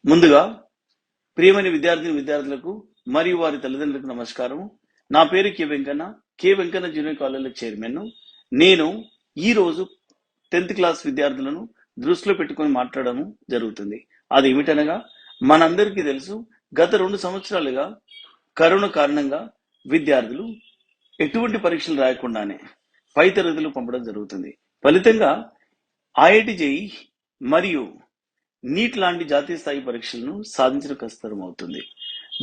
ముందుగా ప్రియమైన విద్యార్థులకు మరియు వారి తల్లిదండ్రులకు నమస్కారం. నా పేరు కె వెంకన్న జూనియర్ కాలేజీలో చైర్మన్. నేను ఈ రోజు 10th క్లాస్ విద్యార్థులను దృష్టిలో పెట్టుకొని మాట్లాడడం జరుగుతుంది. అది ఏమిటనగా, మనందరికీ తెలుసు, గత 2 సంవత్సరాలుగా కరోనా కారణంగా విద్యార్థులు ఎటువంటి పరీక్షలు రాయకుండానే పై తరగతులు పంపడం జరుగుతుంది. ఫలితంగా ఐఐటి జేఈ మరియు నీట్ లాంటి జాతీయ స్థాయి పరీక్షలను సాధించడం కష్టతరం అవుతుంది.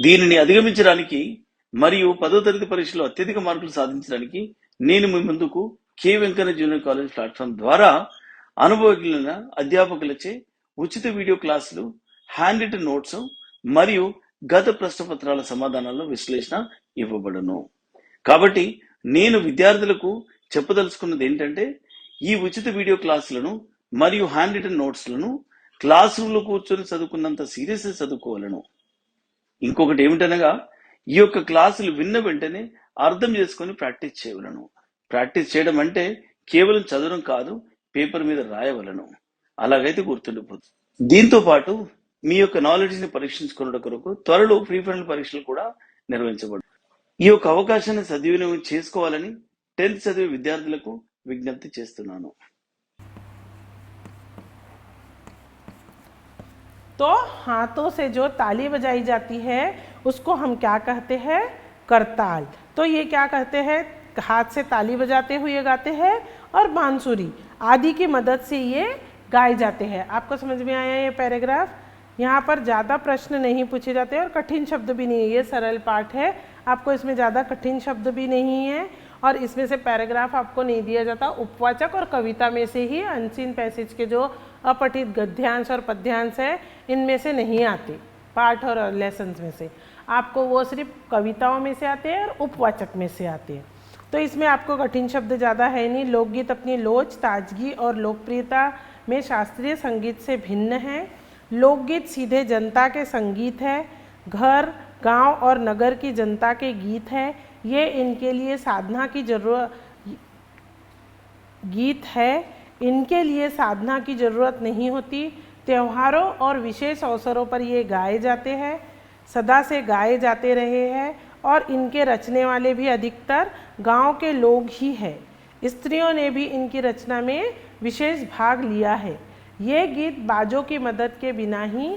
దీనిని అధిగమించడానికి మరియు 10వ తరగతి పరీక్షలో అత్యధిక మార్కులు సాధించడానికి నేను మీ ముందుకు K Venkanna junior college platform ద్వారా అనుభవజ్ఞులైన అధ్యాపకులచే ఉచిత వీడియో క్లాసులు, హ్యాండ్ రిటన్ నోట్స్ మరియు గత ప్రశ్నపత్రాల సమాధానాల విశ్లేషణ ఇవ్వబడును. కాబట్టి నేను విద్యార్థులకు చెప్పదలుచుకున్నది ఏంటంటే, ఈ ఉచిత వీడియో క్లాసులను మరియు హ్యాండ్ రిటన్ నోట్స్లను క్లాస్ రూమ్ లో కూర్చొని చదువుకున్నంత సీరియస్ చదువుకోవాలను. ఇంకొకటి ఏమిటనగా, ఈ యొక్క క్లాసులు విన్న వెంటనే అర్థం చేసుకొని ప్రాక్టీస్ చేయవలను. ప్రాక్టీస్ చేయడం అంటే కేవలం చదవడం కాదు, పేపర్ మీద రాయవలను. అలాగైతే గుర్తుండిపోతుంది. దీంతో పాటు మీ యొక్క నాలెడ్జ్ ని పరీక్షించుకున్న కొరకు త్వరలో ప్రీ ఫైనల్ పరీక్షలు కూడా నిర్వహించబడు. ఈ యొక్క అవకాశాన్ని సద్వినియోగం చేసుకోవాలని 10th చదివే విద్యార్థులకు విజ్ఞప్తి చేస్తున్నాను. तो हाथों से जो ताली बजाई जाती है उसको हम क्या कहते हैं? करताल। तो ये क्या कहते हैं? हाथ से ताली बजाते हुए गाते हैं और बांसुरी आदि की मदद से ये गाए जाते हैं। आपको समझ में आया ये पैराग्राफ? यहाँ पर ज़्यादा प्रश्न नहीं पूछे जाते और कठिन शब्द भी नहीं है। ये सरल पाठ है, आपको इसमें ज़्यादा कठिन शब्द भी नहीं है और इसमें से पैराग्राफ आपको नहीं दिया जाता। उपवाचक और कविता में से ही अनसीन पैसेज के जो अपठित गद्यांश और पद्यांश है इनमें से नहीं आते। पाठ और लेसन्स में से आपको वो सिर्फ कविताओं में से आते हैं और उपवाचक में से आते हैं। तो इसमें आपको कठिन शब्द ज़्यादा है नहीं। लोकगीत अपनी लोच, ताजगी और लोकप्रियता में शास्त्रीय संगीत से भिन्न है। लोकगीत सीधे जनता के संगीत है, घर, गांव और नगर की जनता के गीत है। ये इनके लिए साधना की गीत है, इनके लिए साधना की ज़रूरत नहीं होती। त्योहारों और विशेष अवसरों पर ये गाए जाते हैं, सदा से गाए जाते रहे हैं और इनके रचने वाले भी अधिकतर गांव के लोग ही हैं। स्त्रियों ने भी इनकी रचना में विशेष भाग लिया है। ये गीत बाजों की मदद के बिना ही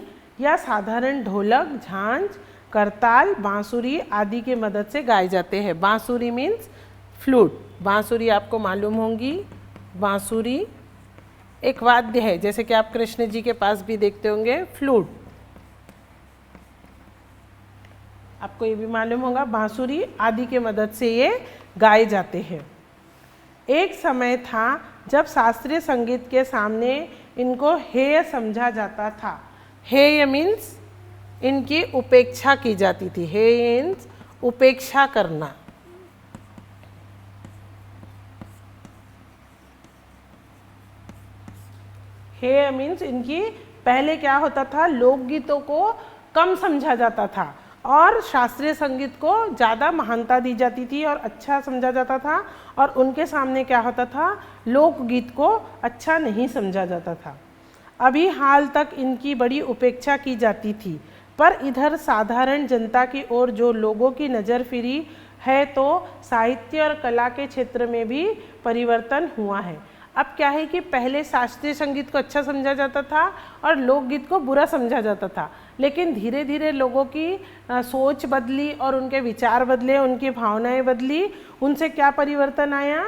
या साधारण ढोलक, झांझ, करताल, बांसुरी आदि की मदद से गाए जाते हैं। बांसुरी मीन्स फ्लूट। बांसुरी आपको मालूम होंगी, बांसुरी एक वाद्य है, जैसे कि आप कृष्ण जी के पास भी देखते होंगे फ्लूट। आपको ये भी मालूम होगा, बांसुरी आदि के मदद से ये गाए जाते हैं। एक समय था जब शास्त्रीय संगीत के सामने इनको हेय समझा जाता था। हेय मीन्स इनकी उपेक्षा की जाती थी। हेय मीन्स उपेक्षा करना। हेय मीन्स इनकी पहले क्या होता था, लोकगीतों को कम समझा जाता था और शास्त्रीय संगीत को ज़्यादा महानता दी जाती थी और अच्छा समझा जाता था, और उनके सामने क्या होता था, लोकगीत को अच्छा नहीं समझा जाता था। अभी हाल तक इनकी बड़ी उपेक्षा की जाती थी, पर इधर साधारण जनता की ओर जो लोगों की नज़र फिरी है तो साहित्य और कला के क्षेत्र में भी परिवर्तन हुआ है। अब क्या है कि पहले शास्त्रीय संगीत को अच्छा समझा जाता था और लोकगीत को बुरा समझा जाता था, लेकिन धीरे धीरे लोगों की सोच बदली और उनके विचार बदले, उनकी भावनाएं बदली। उनसे क्या परिवर्तन आया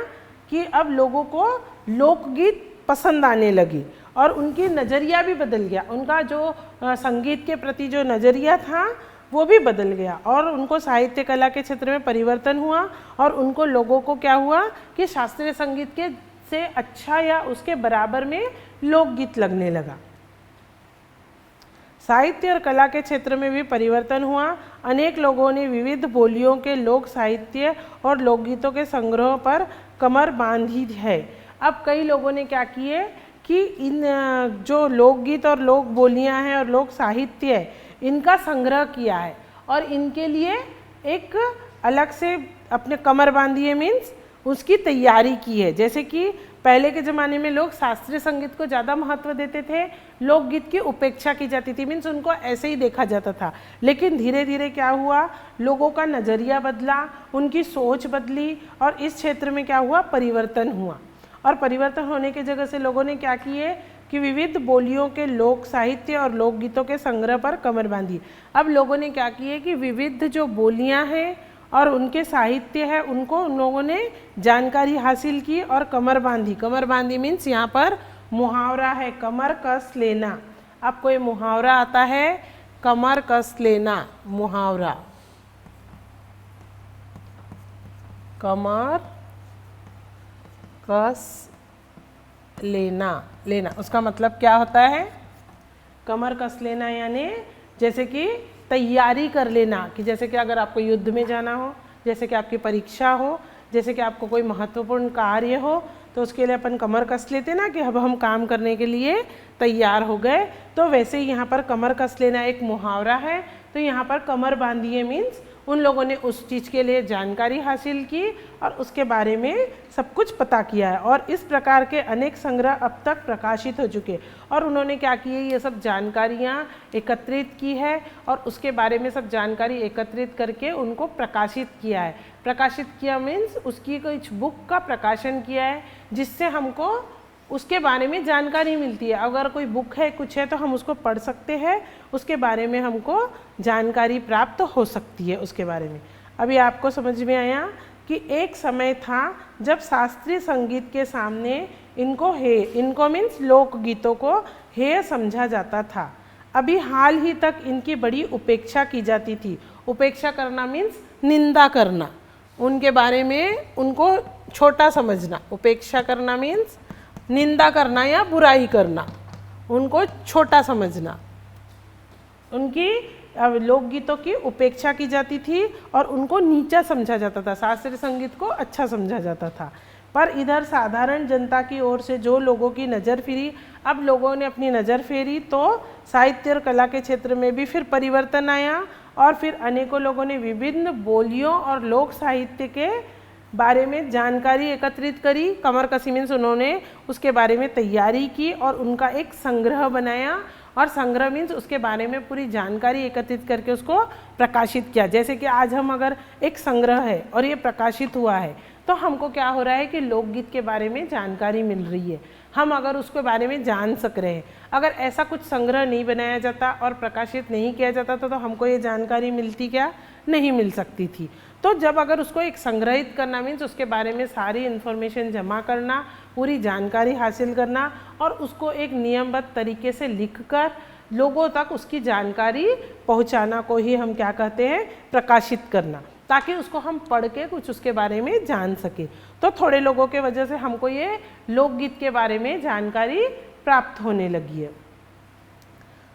कि अब लोगों को लोकगीत पसंद आने लगी और उनकी नज़रिया भी बदल गया। उनका जो संगीत के प्रति जो नज़रिया था वो भी बदल गया और उनको साहित्य कला के क्षेत्र में परिवर्तन हुआ और उनको लोगों को क्या हुआ कि शास्त्रीय संगीत के से अच्छा या उसके बराबर में लोकगीत लगने लगा। साहित्य और कला के क्षेत्र में भी परिवर्तन हुआ। अनेक लोगों ने विविध बोलियों के लोक साहित्य और लोकगीतों के संग्रह पर कमर बांधी है। अब कई लोगों ने क्या किए कि इन जो लोकगीत और लोक बोलियां हैं और लोक साहित्य है इनका संग्रह किया है और इनके लिए एक अलग से अपने कमर बांधी है, मीन्स उसकी तैयारी की है। जैसे कि पहले के ज़माने में लोग शास्त्रीय संगीत को ज़्यादा महत्व देते थे, लोकगीत की उपेक्षा की जाती थी, मीन्स उनको ऐसे ही देखा जाता था। लेकिन धीरे धीरे क्या हुआ, लोगों का नज़रिया बदला, उनकी सोच बदली और इस क्षेत्र में क्या हुआ, परिवर्तन हुआ। और परिवर्तन होने की जगह से लोगों ने क्या किए कि विविध बोलियों के लोक साहित्य और लोकगीतों के संग्रह पर कमर बांधी। अब लोगों ने क्या किए कि विविध जो बोलियां हैं और उनके साहित्य है उनको उन लोगों ने जानकारी हासिल की और कमर बांधी। कमर बांधी मीन्स यहाँ पर मुहावरा है, कमर कस लेना। आपको ये मुहावरा आता है, कमर कस लेना, मुहावरा, कमर कस लेना। लेना उसका मतलब क्या होता है, कमर कस लेना यानी जैसे कि तैयारी कर लेना, कि जैसे कि अगर आपको युद्ध में जाना हो, जैसे कि आपकी परीक्षा हो, जैसे कि आपको कोई महत्वपूर्ण कार्य हो, तो उसके लिए अपन कमर कस लेते ना कि अब हम काम करने के लिए तैयार हो गए। तो वैसे ही यहाँ पर कमर कस लेना एक मुहावरा है। तो यहाँ पर कमर बांधिए मीन्स उन लोगों ने उस चीज़ के लिए जानकारी हासिल की और उसके बारे में सब कुछ पता किया है। और इस प्रकार के अनेक संग्रह अब तक प्रकाशित हो चुके और उन्होंने क्या किए, ये सब जानकारियाँ एकत्रित की है और उसके बारे में सब जानकारी एकत्रित करके उनको प्रकाशित किया है। प्रकाशित किया मीन्स उसकी कुछ बुक का प्रकाशन किया है जिससे हमको उसके बारे में जानकारी मिलती है। अगर कोई बुक है, कुछ है, तो हम उसको पढ़ सकते हैं, उसके बारे में हमको जानकारी प्राप्त हो सकती है उसके बारे में। अभी आपको समझ में आया कि एक समय था जब शास्त्रीय संगीत के सामने इनको मीन्स लोकगीतों को हेय समझा जाता था। अभी हाल ही तक इनकी बड़ी उपेक्षा की जाती थी। उपेक्षा करना मीन्स निंदा करना, उनके बारे में उनको छोटा समझना। उपेक्षा करना मीन्स निंदा करना या बुराई करना, उनको छोटा समझना। उनकी लोकगीतों की उपेक्षा की जाती थी और उनको नीचा समझा जाता था, शास्त्रीय संगीत को अच्छा समझा जाता था। पर इधर साधारण जनता की ओर से जो लोगों की नज़र फिरी, अब लोगों ने अपनी नज़र फेरी तो साहित्य और कला के क्षेत्र में भी फिर परिवर्तन आया और फिर अनेकों लोगों ने विभिन्न बोलियों और लोक साहित्य के बारे में जानकारी एकत्रित करी। कमर कसी मीन्स उन्होंने उसके बारे में तैयारी की और उनका एक संग्रह बनाया और संग्रह मीन्स उसके बारे में पूरी जानकारी एकत्रित करके उसको प्रकाशित किया। जैसे कि आज हम अगर एक संग्रह है और ये प्रकाशित हुआ है तो हमको क्या हो रहा है कि लोकगीत के बारे में जानकारी मिल रही है, हम अगर उसके बारे में जान सक रहे हैं। अगर ऐसा कुछ संग्रह नहीं बनाया जाता और प्रकाशित नहीं किया जाता तो हमको ये जानकारी मिलती क्या, नहीं मिल सकती थी। तो जब अगर उसको एक संग्रहित करना मीन्स उसके बारे में सारी इन्फॉर्मेशन जमा करना, पूरी जानकारी हासिल करना और उसको एक नियमबद्ध तरीके से लिखकर लोगों तक उसकी जानकारी पहुंचाना को ही हम क्या कहते हैं, प्रकाशित करना, ताकि उसको हम पढ़ के कुछ उसके बारे में जान सके। तो थोड़े लोगों के वजह से हमको ये लोकगीत के बारे में जानकारी प्राप्त होने लगी है।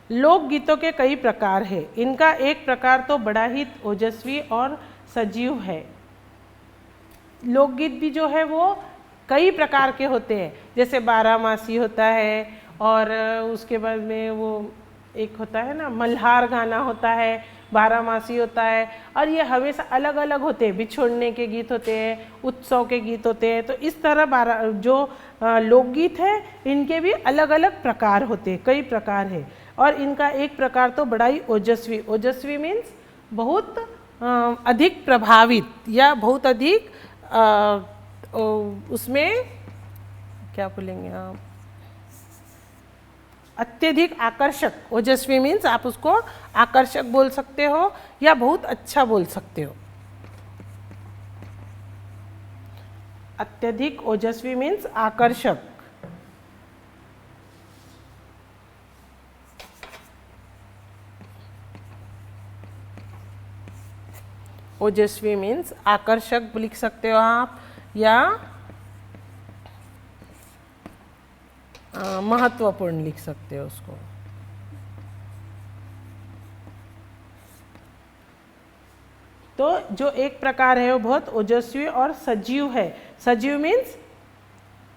लोकगीतों के कई प्रकार है। इनका एक प्रकार तो बड़ा ही ओजस्वी और सजीव है। लोकगीत भी जो है वो कई प्रकार के होते हैं, जैसे बारहमासी होता है और उसके बाद में वो एक होता है ना मल्हार गाना होता है, बारहमासी होता है और ये हमेशा अलग अलग होते हैं। बिछोड़ने के गीत होते हैं, उत्सव के गीत होते हैं। तो इस तरह जो लोकगीत है इनके भी अलग अलग प्रकार होते हैं, कई प्रकार है। और इनका एक प्रकार तो बड़ा ही ओजस्वी, ओजस्वी मीन्स बहुत अधिक प्रभावित या बहुत अधिक उसमें क्या बोलेंगे आप, अत्यधिक आकर्षक। ओजस्वी मीन्स आप उसको आकर्षक बोल सकते हो या बहुत अच्छा बोल सकते हो। अत्यधिक ओजस्वी मीन्स आकर्षक। ओजस्वी मीन्स आकर्षक लिख सकते हो आप या महत्वपूर्ण लिख सकते हो उसको। तो जो एक प्रकार है वो बहुत ओजस्वी और सजीव है। सजीव मीन्स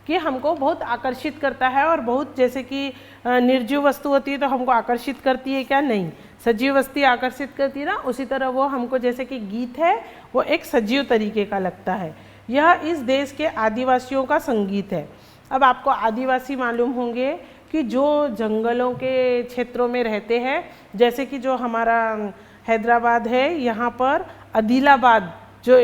कि हमको बहुत आकर्षित करता है और बहुत, जैसे कि निर्जीव वस्तु होती है तो हमको आकर्षित करती है क्या, नहीं, सजीव वस्तु आकर्षित करती है ना, उसी तरह वो हमको जैसे कि गीत है वो एक सजीव तरीके का लगता है। यह इस देश के आदिवासियों का संगीत है। अब आपको आदिवासी मालूम होंगे कि जो जंगलों के क्षेत्रों में रहते हैं, जैसे कि जो हमारा हैदराबाद है, यहाँ पर आदिलाबाद जो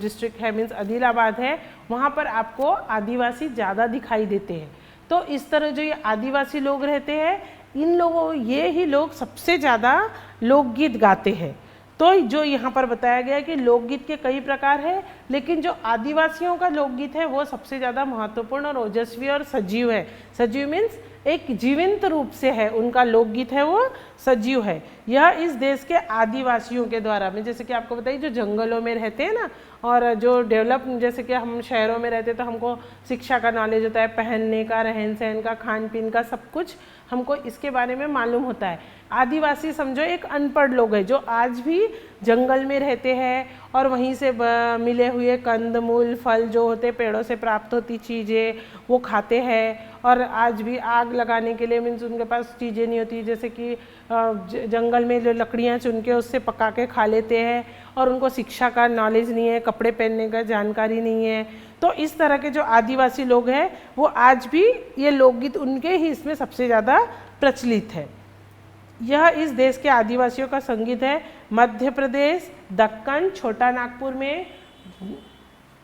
डिस्ट्रिक्ट है मीन्स आदिलाबाद है, वहाँ पर आपको आदिवासी ज़्यादा दिखाई देते हैं। तो इस तरह जो ये आदिवासी लोग रहते हैं, इन लोगों ये ही लोग सबसे ज़्यादा लोकगीत गाते हैं। तो जो यहाँ पर बताया गया है कि लोकगीत के कई प्रकार हैं, लेकिन जो आदिवासियों का लोकगीत है वो सबसे ज़्यादा महत्वपूर्ण और ओजस्वी और सजीव है। सजीव मीन्स एक जीवंत रूप से है, उनका लोकगीत है वो सजीव है। यह इस देश के आदिवासियों के द्वारा, मैं जैसे कि आपको बताइए जो जंगलों में रहते हैं ना, और जो डेवलप जैसे कि हम शहरों में रहते हैं तो हमको शिक्षा का नॉलेज होता है, पहनने का, रहन सहन का, खान पीन का, सब कुछ हमको इसके बारे में मालूम होता है। आदिवासी समझो एक अनपढ़ लोग हैं जो आज भी जंगल में रहते हैं और वहीं से मिले हुए कंदमूल फल जो होते पेड़ों से प्राप्त होती चीज़ें वो खाते हैं। और आज भी आग लगाने के लिए मीन्स उनके पास चीज़ें नहीं होती, जैसे कि जंगल में जो लकड़ियाँ चुन के उससे पका के खा लेते हैं, और उनको शिक्षा का नॉलेज नहीं है, कपड़े पहनने का जानकारी नहीं है। तो इस तरह के जो आदिवासी लोग हैं वो आज भी ये लोकगीत उनके ही इसमें सबसे ज़्यादा प्रचलित है। यह इस देश के आदिवासियों का संगीत है। मध्य प्रदेश, दक्कन, छोटा नागपुर में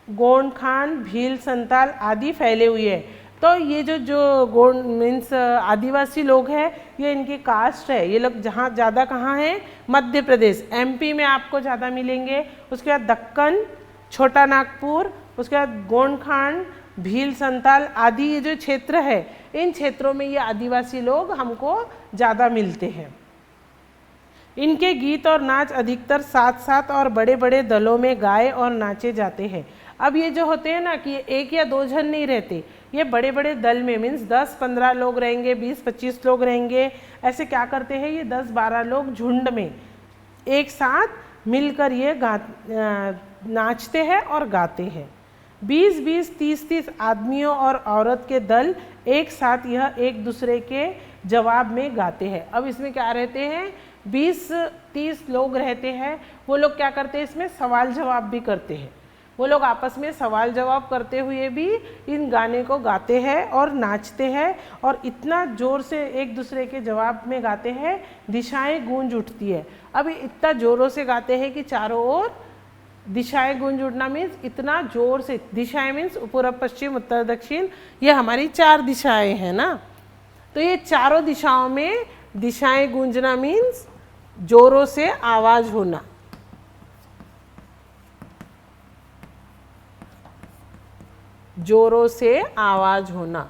गोंड खान, भील, संताल आदि फैले हुए हैं। तो ये जो गोंड मीन्स आदिवासी लोग हैं, ये इनकी कास्ट है। ये लोग जहाँ ज़्यादा कहाँ हैं? मध्य प्रदेश, एमपी में आपको ज़्यादा मिलेंगे। उसके बाद दक्कन, छोटा नागपुर, उसके बाद गोंड खान, भील, संताल आदि ये जो क्षेत्र है, इन क्षेत्रों में ये आदिवासी लोग हमको ज़्यादा मिलते हैं। इनके गीत और नाच अधिकतर साथ साथ और बड़े बड़े दलों में गाए और नाचे जाते हैं। अब ये जो होते हैं ना कि एक या दो जन नहीं रहते, ये बड़े बड़े दल में मीन्स 10-15 लोग रहेंगे, 20-25 लोग रहेंगे। ऐसे क्या करते हैं, ये 10-12 लोग झुंड में एक साथ मिलकर ये नाचते हैं और गाते हैं। 20-20, 30-30 आदमियों और औरत के दल एक साथ यह एक दूसरे के जवाब में गाते हैं। अब इसमें क्या रहते हैं, 20-30 लोग रहते हैं। वो लोग क्या करते हैं, इसमें सवाल जवाब भी करते हैं। वो लोग आपस में सवाल जवाब करते हुए भी इन गाने को गाते हैं और नाचते हैं, और इतना ज़ोर से एक दूसरे के जवाब में गाते हैं, दिशाएं गूंज उठती है। अब इतना ज़ोरों से गाते हैं कि चारों ओर दिशाएं गूंज उठना मीन्स इतना जोर से, दिशाएं मीन्स पूर्व पश्चिम उत्तर दक्षिण, ये हमारी 4 दिशाएं हैं ना। तो ये चारों दिशाओं में दिशाएं गूंजना मीन्स जोरों से आवाज होना। जोरों से आवाज होना,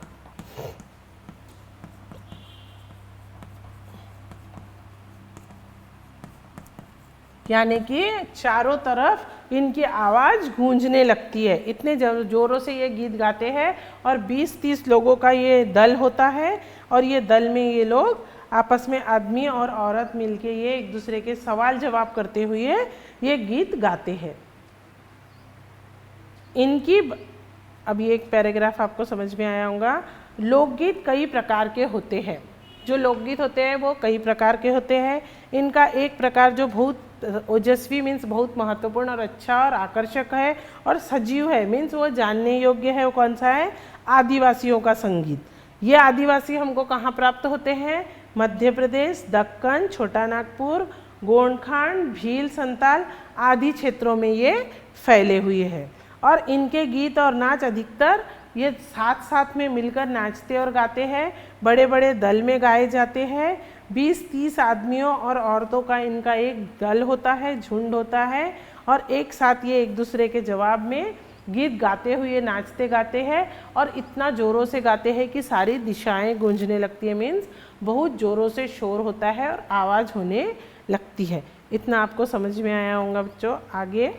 यानी कि चारों तरफ इनकी आवाज़ गूंजने लगती है। इतने ज़ोरों से ये गीत गाते हैं, और 20-30 लोगों का ये दल होता है, और ये दल में ये लोग आपस में आदमी और औरत मिलके ये एक दूसरे के सवाल जवाब करते हुए ये गीत गाते हैं। इनकी अब ये एक पैराग्राफ आपको समझ में आया होगा। लोकगीत कई प्रकार के होते हैं। जो लोकगीत होते हैं वो कई प्रकार के होते हैं। इनका एक प्रकार जो बहुत ओजस्वी मीन्स बहुत महत्वपूर्ण और अच्छा और आकर्षक है और सजीव है मीन्स वो जानने योग्य है, वो कौन सा है? आदिवासियों का संगीत। ये आदिवासी हमको कहाँ प्राप्त होते हैं? मध्य प्रदेश, दक्कन, छोटा नागपुर, गोंडखांड, भील, संताल आदि क्षेत्रों में ये फैले हुए हैं। और इनके गीत और नाच अधिकतर ये साथ साथ में मिलकर नाचते और गाते हैं, बड़े बड़े दल में गाए जाते हैं। 20-30 आदमियों और औरतों का इनका एक दल होता है, झुंड होता है, और एक साथ ये एक दूसरे के जवाब में गीत गाते हुए नाचते गाते हैं, और इतना ज़ोरों से गाते हैं कि सारी दिशाएं गूंजने लगती है। मीन्स बहुत ज़ोरों से शोर होता है और आवाज़ होने लगती है। इतना आपको समझ में आया होगा बच्चों। आगे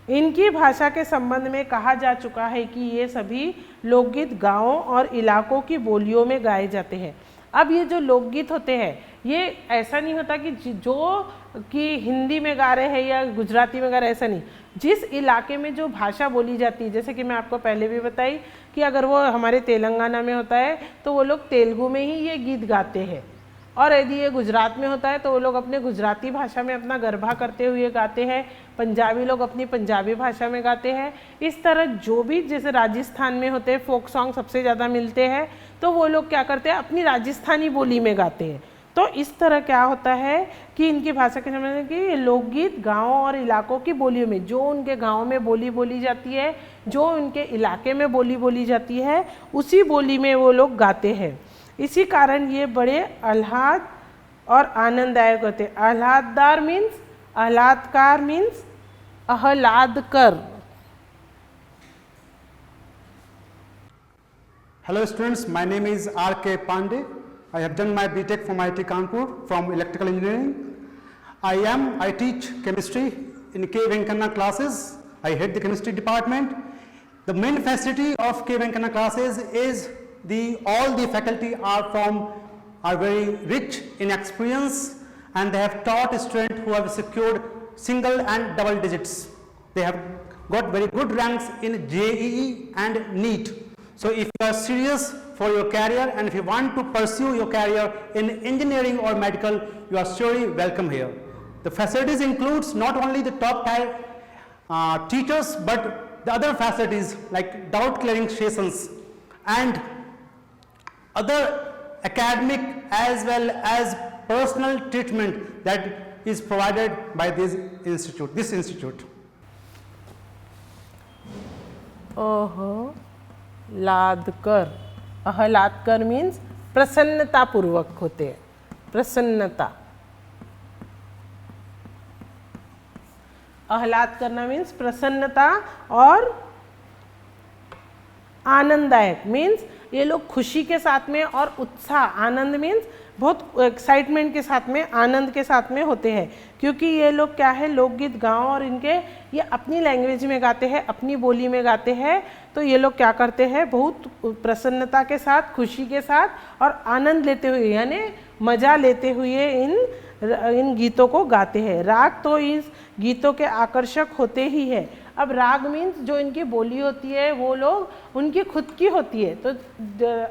इनकी भाषा के संबंध में कहा जा चुका है कि ये सभी लोकगीत गांवों और इलाकों की बोलियों में गाए जाते हैं। अब ये जो लोकगीत होते हैं ये ऐसा नहीं होता कि जो कि हिंदी में गा रहे हैं या गुजराती में गा रहे हैं, ऐसा नहीं। जिस इलाके में जो भाषा बोली जाती है, जैसे कि मैं आपको पहले भी बताई कि अगर वो हमारे तेलंगाना में होता है तो वो लोग तेलुगु में ही ये गीत गाते हैं, और यदि ये गुजरात में होता है तो वो लोग अपने गुजराती भाषा में अपना गरबा करते हुए गाते हैं, पंजाबी लोग अपनी पंजाबी भाषा में गाते हैं। इस तरह जो भी जैसे राजस्थान में होते हैं फोक सॉन्ग सबसे ज़्यादा मिलते हैं, तो वो लोग क्या करते हैं अपनी राजस्थानी बोली में गाते हैं। तो इस तरह क्या होता है कि इनकी भाषा के समझने की लोकगीत गाँव और इलाकों की बोलियों में, जो उनके गाँव में बोली बोली जाती है, जो उनके इलाके में बोली बोली जाती है, उसी बोली में वो लोग गाते हैं। इसी कारण ये बड़े आह्लाद और आनंददायक होते हैं। आह्लाददार मीन्स, आह्लादकार मीन्स आह्लादकर। Hello students, my name is R.K. Pandey. I have done my B.Tech from IIT Kanpur from electrical engineering. I teach chemistry in K. Venkana classes. I head the chemistry department. The main facility of K. Venkana classes is all the faculty are very rich in experience, and they have taught students who have secured single and double digits. They have got very good ranks in JEE and NEET. So if you are serious for your career and if you want to pursue your career in engineering or medical, you are surely welcome here. The facilities includes not only the top tier teachers, but the other facilities like doubt clearing sessions and other academic as well as personal treatment that is provided by this institute. आह्लादकर, आह्लादकर means प्रसन्नता पूर्वक होते हैं, प्रसन्नता। आह्लाद करना means प्रसन्नता, और आनंददायक मीन्स ये लोग खुशी के साथ में और उत्साह, आनंद मीन्स बहुत एक्साइटमेंट के साथ में, आनंद के साथ में होते हैं, क्योंकि ये लोग क्या है लोकगीत गाँव और इनके ये अपनी लैंग्वेज में गाते हैं, अपनी बोली में गाते हैं। तो ये लोग क्या करते हैं बहुत प्रसन्नता के साथ, खुशी के साथ और आनंद लेते हुए यानी मज़ा लेते हुए इन गीतों को गाते हैं। राग तो इस गीतों के आकर्षक होते ही है। अब राग मीन्स जो इनकी बोली होती है वो लोग उनकी खुद की होती है। तो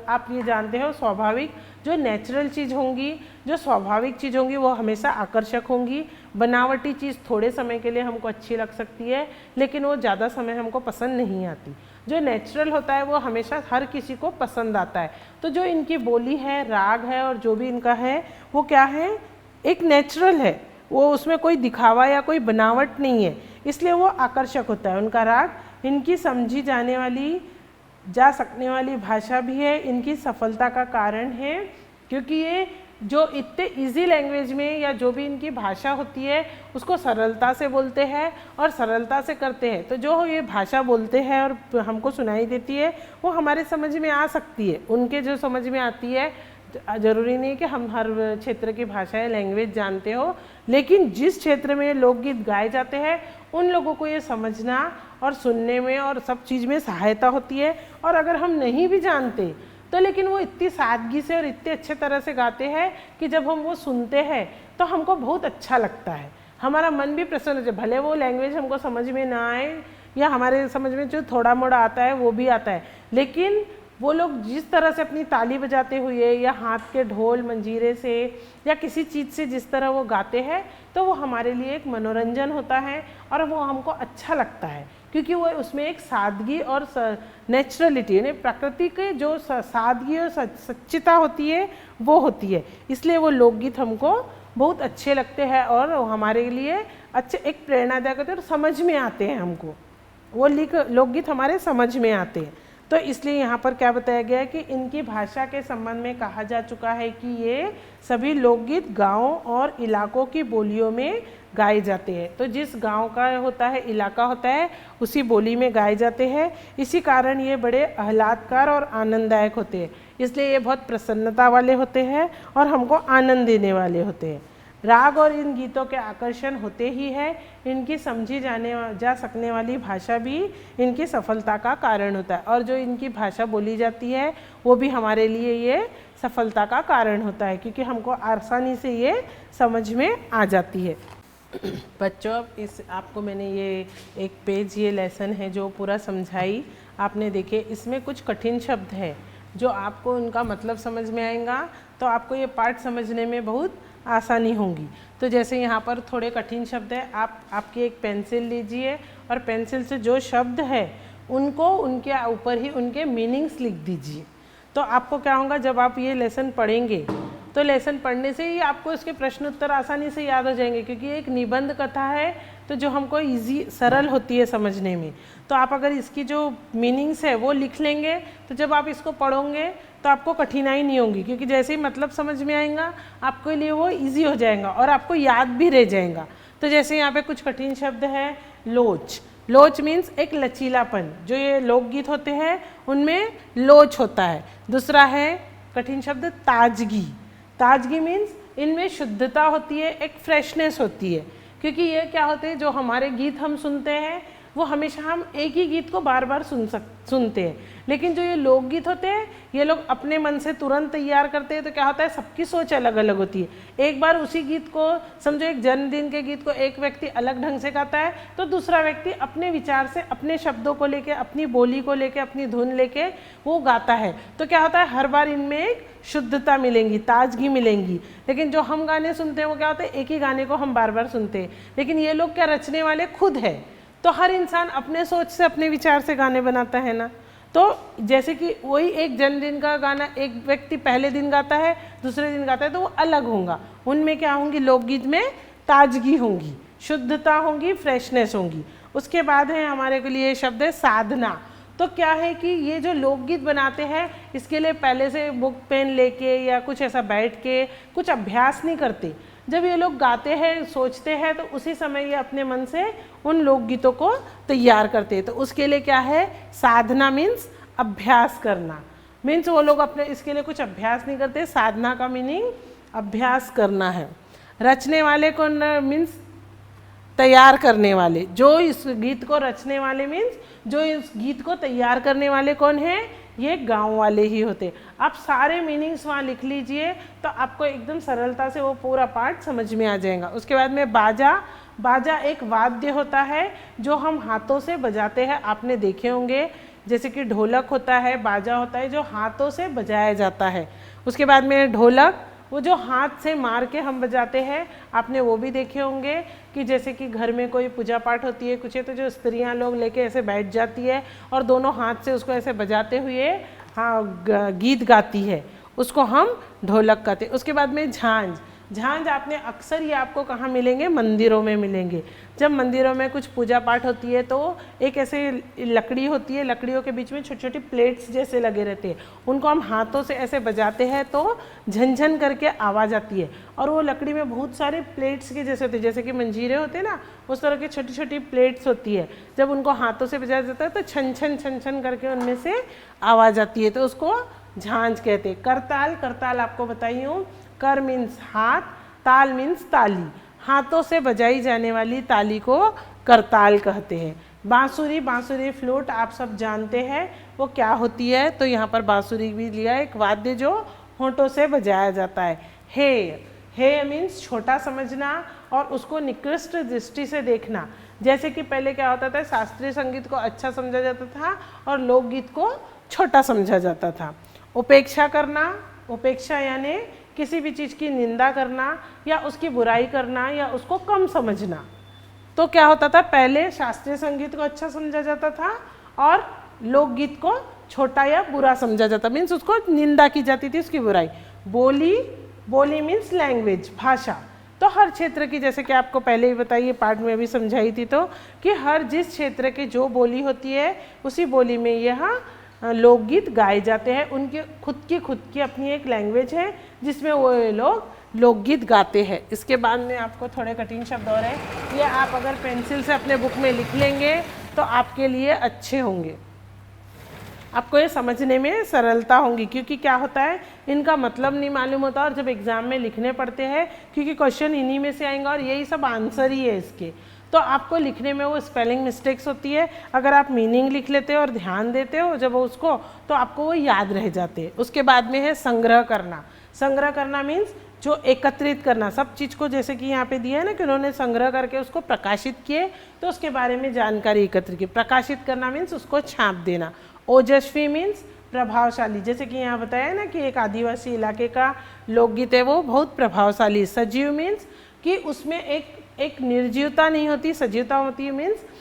आप ये जानते हो स्वाभाविक जो नेचुरल चीज़ होंगी, जो स्वाभाविक चीज़ होंगी वो हमेशा आकर्षक होंगी। बनावटी चीज़ थोड़े समय के लिए हमको अच्छी लग सकती है, लेकिन वो ज़्यादा समय हमको पसंद नहीं आती। जो नेचुरल होता है वो हमेशा हर किसी को पसंद आता है। तो जो इनकी बोली है, राग है और जो भी इनका है वो क्या है, एक नेचुरल है, वो उसमें कोई दिखावा या कोई बनावट नहीं है, इसलिए वो आकर्षक होता है उनका राग। इनकी समझी जाने वाली, जा सकने वाली भाषा भी है, इनकी सफलता का कारण है, क्योंकि ये जो इतने इजी लैंग्वेज में या जो भी इनकी भाषा होती है उसको सरलता से बोलते हैं और सरलता से करते हैं। तो जो ये भाषा बोलते हैं और हमको सुनाई देती है वो हमारे समझ में आ सकती है, उनके जो समझ में आती है। ज़रूरी नहीं कि हम हर क्षेत्र की भाषाएं लैंग्वेज जानते हो, लेकिन जिस क्षेत्र में लोकगीत गाए जाते हैं उन लोगों को ये समझना और सुनने में और सब चीज़ में सहायता होती है। और अगर हम नहीं भी जानते तो लेकिन वो इतनी सादगी से और इतने अच्छे तरह से गाते हैं कि जब हम वो सुनते हैं तो हमको बहुत अच्छा लगता है, हमारा मन भी प्रसन्न हो जाए। भले वो लैंग्वेज हमको समझ में ना आए या हमारे समझ में जो थोड़ा मोड़ा आता है वो भी आता है, लेकिन वो लोग जिस तरह से अपनी ताली बजाते हुए या हाथ के ढोल मंजीरे से या किसी चीज़ से जिस तरह वो गाते हैं तो वो हमारे लिए एक मनोरंजन होता है और वो हमको अच्छा लगता है, क्योंकि वो उसमें एक सादगी और नेचुरलिटी यानी प्रकृति के जो सादगी और सच्चिता होती है वो होती है। इसलिए वो लोकगीत हमको बहुत अच्छे लगते हैं और हमारे लिए अच्छे एक प्रेरणादायक होते हैं और समझ में आते हैं हमको, वो लोकगीत हमारे समझ में आते हैं। तो इसलिए यहाँ पर क्या बताया गया है कि इनकी भाषा के संबंध में कहा जा चुका है कि ये सभी लोकगीत गाँवों और इलाकों की बोलियों में गाए जाते हैं। तो जिस गांव का होता है, इलाका होता है, उसी बोली में गाए जाते हैं। इसी कारण ये बड़े आह्लादकार और आनंददायक होते हैं, इसलिए ये बहुत प्रसन्नता वाले होते हैं और हमको आनंद देने वाले होते हैं। राग और इन गीतों के आकर्षण होते ही है, इनकी समझी जा सकने वाली भाषा भी इनकी सफलता का कारण होता है, और जो इनकी भाषा बोली जाती है वो भी हमारे लिए ये सफलता का कारण होता है, क्योंकि हमको आसानी से ये समझ में आ जाती है। बच्चों, अब आपको मैंने ये एक पेज, ये लेसन है जो पूरा समझाई आपने, देखे इसमें कुछ कठिन शब्द है जो आपको उनका मतलब समझ में आएगा तो आपको ये पाठ समझने में बहुत आसानी होगी। तो जैसे यहाँ पर थोड़े कठिन शब्द है, आपकी एक पेंसिल लीजिए और पेंसिल से जो शब्द है उनको उनके ऊपर ही उनके मीनिंग्स लिख दीजिए। तो आपको क्या होगा, जब आप ये लेसन पढ़ेंगे तो लेसन पढ़ने से ही आपको इसके प्रश्न उत्तर आसानी से याद हो जाएंगे, क्योंकि एक निबंध कथा है तो जो हमको इजी सरल होती है समझने में। तो आप अगर इसकी जो मीनिंग्स है वो लिख लेंगे तो जब आप इसको पढ़ोगे तो आपको कठिनाई नहीं होगी, क्योंकि जैसे ही मतलब समझ में आएगा आपके लिए वो इजी हो जाएगा और आपको याद भी रह जाएगा। तो जैसे यहाँ पे कुछ कठिन शब्द है, लोच। लोच मीन्स एक लचीलापन, जो ये लोकगीत होते हैं उनमें लोच होता है। दूसरा है कठिन शब्द ताजगी। ताजगी मीन्स इनमें शुद्धता होती है, एक फ्रेशनेस होती है, क्योंकि ये क्या होते हैं, जो हमारे गीत हम सुनते हैं वो हमेशा हम एक ही गीत को बार बार सुनते हैं, लेकिन जो ये लोकगीत होते हैं ये लोग अपने मन से तुरंत तैयार करते हैं। तो क्या होता है, सबकी सोच अलग अलग होती है। एक बार उसी गीत को समझो, एक जन्मदिन के गीत को एक व्यक्ति अलग ढंग से गाता है तो दूसरा व्यक्ति अपने विचार से, अपने शब्दों को लेके, अपनी बोली को लेके, अपनी धुन लेके वो गाता है। तो क्या होता है, हर बार इनमें एक शुद्धता मिलेंगी, ताजगी मिलेंगी। लेकिन जो हम गाने सुनते हैं वो क्या होता है, एक ही गाने को हम बार बार सुनते हैं, लेकिन ये लोग क्या रचने वाले खुद है। तो हर इंसान अपने सोच से, अपने विचार से गाने बनाता है ना। तो जैसे कि वही एक जन्मदिन का गाना एक व्यक्ति पहले दिन गाता है, दूसरे दिन गाता है, तो वो अलग होगा। उनमें क्या होंगी, लोकगीत में ताजगी होंगी, शुद्धता होंगी, फ्रेशनेस होंगी। उसके बाद है हमारे के लिए शब्द है साधना। तो क्या है कि ये जो लोकगीत बनाते हैं इसके लिए पहले से बुक पेन लेके या कुछ ऐसा बैठ के कुछ अभ्यास नहीं करते। जब ये लोग गाते हैं, सोचते हैं, तो उसी समय ये अपने मन से उन लोकगीतों को तैयार करते हैं। तो उसके लिए क्या है, साधना मीन्स अभ्यास करना। मीन्स वो लोग अपने इसके लिए कुछ अभ्यास नहीं करते। साधना का मीनिंग अभ्यास करना है। रचने वाले कौन मीन्स तैयार करने वाले, जो इस गीत को रचने वाले मीन्स जो इस गीत को तैयार करने वाले कौन है, ये गांव वाले ही होते। आप सारे मीनिंग्स वहाँ लिख लीजिए तो आपको एकदम सरलता से वो पूरा पाठ समझ में आ जाएगा। उसके बाद में बाजा। बाजा एक वाद्य होता है जो हम हाथों से बजाते हैं, आपने देखे होंगे, जैसे कि ढोलक होता है, बाजा होता है जो हाथों से बजाया जाता है। उसके बाद में ढोलक, वो जो हाथ से मार के हम बजाते हैं, आपने वो भी देखे होंगे कि जैसे कि घर में कोई पूजा पाठ होती है कुछ है, तो जो स्त्रियां लोग लेके ऐसे बैठ जाती है और दोनों हाथ से उसको ऐसे बजाते हुए गीत गाती है, उसको हम ढोलक कहते हैं। उसके बाद में झांझ। झांझ आपने अक्सर ये आपको कहाँ मिलेंगे, मंदिरों में मिलेंगे। जब मंदिरों में कुछ पूजा पाठ होती है तो एक ऐसे लकड़ी होती है, लकड़ियों के बीच में छोटी छोटी प्लेट्स जैसे लगे रहते हैं, उनको हम हाथों से ऐसे बजाते हैं तो झनझन करके आवाज़ आती है। और वो लकड़ी में बहुत सारे प्लेट्स के जैसे होते हैं, जैसे कि मंजीरे होते हैं ना, उस तरह की छोटी छोटी प्लेट्स होती है। जब उनको हाथों से बजाया जाता है तो छन छन छन छन करके उनमें से आवाज़ आती है, तो उसको झांझ कहते हैं। करताल। करताल आपको बताई हूँ, कर मीन्स हाथ, ताल मीन्स ताली, हाथों से बजाई जाने वाली ताली को करताल कहते हैं। बांसुरी। बांसुरी फ्लूट आप सब जानते हैं वो क्या होती है, तो यहाँ पर बांसुरी भी लिया, एक वाद्य जो होंठों से बजाया जाता है। हे। हे मीन्स छोटा समझना और उसको निकृष्ट दृष्टि से देखना। जैसे कि पहले क्या होता था, शास्त्रीय संगीत को अच्छा समझा जाता था और लोकगीत को छोटा समझा जाता था। उपेक्षा करना। उपेक्षा यानी किसी भी चीज़ की निंदा करना या उसकी बुराई करना या उसको कम समझना। तो क्या होता था, पहले शास्त्रीय संगीत को अच्छा समझा जाता था और लोकगीत को छोटा या बुरा समझा जाता, मीन्स उसको निंदा की जाती थी, उसकी बुराई। बोली। बोली मीन्स लैंग्वेज, भाषा। तो हर क्षेत्र की, जैसे कि आपको पहले ही बताइए पाठ में भी समझाई थी, तो कि हर जिस क्षेत्र की जो बोली होती है उसी बोली में यह लोकगीत गाए जाते हैं। उनकी खुद की अपनी एक लैंग्वेज है जिसमें वो लोग लोकगीत गाते हैं। इसके बाद में आपको थोड़े कठिन शब्द और हैं, ये आप अगर पेंसिल से अपने बुक में लिख लेंगे तो आपके लिए अच्छे होंगे, आपको ये समझने में सरलता होगी। क्योंकि क्या होता है, इनका मतलब नहीं मालूम होता और जब एग्ज़ाम में लिखने पड़ते हैं, क्योंकि क्वेश्चन इन्हीं में से आएंगे और यही सब आंसर ही है इसके, तो आपको लिखने में वो स्पेलिंग मिस्टेक्स होती है। अगर आप मीनिंग लिख लेते हो और ध्यान देते हो जब उसको, तो आपको वो याद रह जाते हैं। उसके बाद में है संग्रह करना। संग्रह करना मीन्स जो एकत्रित करना, सब चीज़ को, जैसे कि यहाँ पे दिया है ना कि उन्होंने संग्रह करके उसको प्रकाशित किए तो उसके बारे में जानकारी एकत्र की। प्रकाशित करना मीन्स उसको छाप देना। ओजस्वी मीन्स प्रभावशाली, जैसे कि यहाँ बताया ना कि एक आदिवासी इलाके का लोकगीत है वो बहुत प्रभावशाली। सजीव मीन्स कि उसमें एक निर्जीवता नहीं होती, सजीवता होती है मीन्स